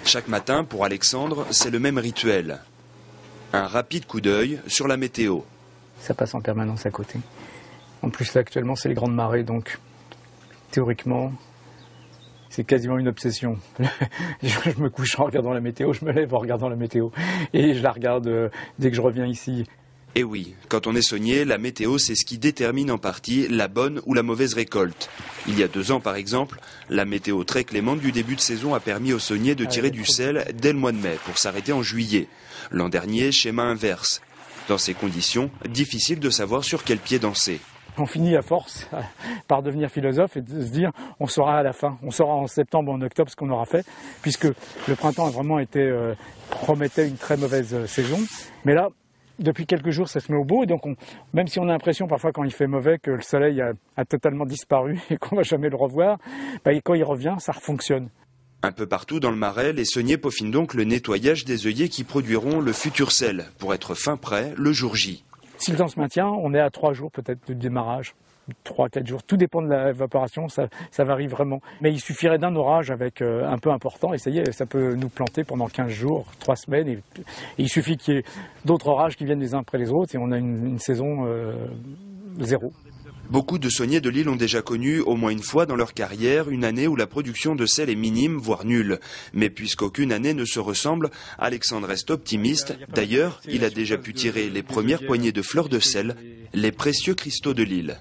Chaque matin, pour Alexandre, c'est le même rituel. Un rapide coup d'œil sur la météo. Ça passe en permanence à côté. En plus, là, actuellement, c'est les grandes marées, donc théoriquement, c'est quasiment une obsession. Je me couche en regardant la météo, je me lève en regardant la météo. Et je la regarde dès que je reviens ici. Et oui, quand on est saunier, la météo, c'est ce qui détermine en partie la bonne ou la mauvaise récolte. Il y a 2 ans, par exemple, la météo très clémente du début de saison a permis aux sauniers de tirer du sel dès le mois de mai pour s'arrêter en juillet. L'an dernier, schéma inverse. Dans ces conditions, difficile de savoir sur quel pied danser. On finit à force par devenir philosophe et de se dire on saura à la fin, on saura en septembre ou en octobre ce qu'on aura fait, puisque le printemps a vraiment promettait une très mauvaise saison. Mais là, depuis quelques jours, ça se met au beau, et donc même si on a l'impression parfois quand il fait mauvais que le soleil a totalement disparu et qu'on ne va jamais le revoir, quand il revient, ça refonctionne. Un peu partout dans le Marais, les sauniers peaufinent donc le nettoyage des œillets qui produiront le futur sel pour être fin prêt le jour J. Si le temps se maintient, on est à 3 jours peut-être de démarrage, 3-4 jours. Tout dépend de l'évaporation, ça varie vraiment. Mais il suffirait d'un orage avec un peu important et ça y est, ça peut nous planter pendant 15 jours, 3 semaines. Et il suffit qu'il y ait d'autres orages qui viennent les uns après les autres et on a une saison zéro. Beaucoup de sauniers de l'île ont déjà connu, au moins une fois dans leur carrière, une année où la production de sel est minime, voire nulle. Mais puisqu'aucune année ne se ressemble, Alexandre reste optimiste. D'ailleurs, il a déjà pu tirer les premières poignées de fleurs de sel, les précieux cristaux de l'île.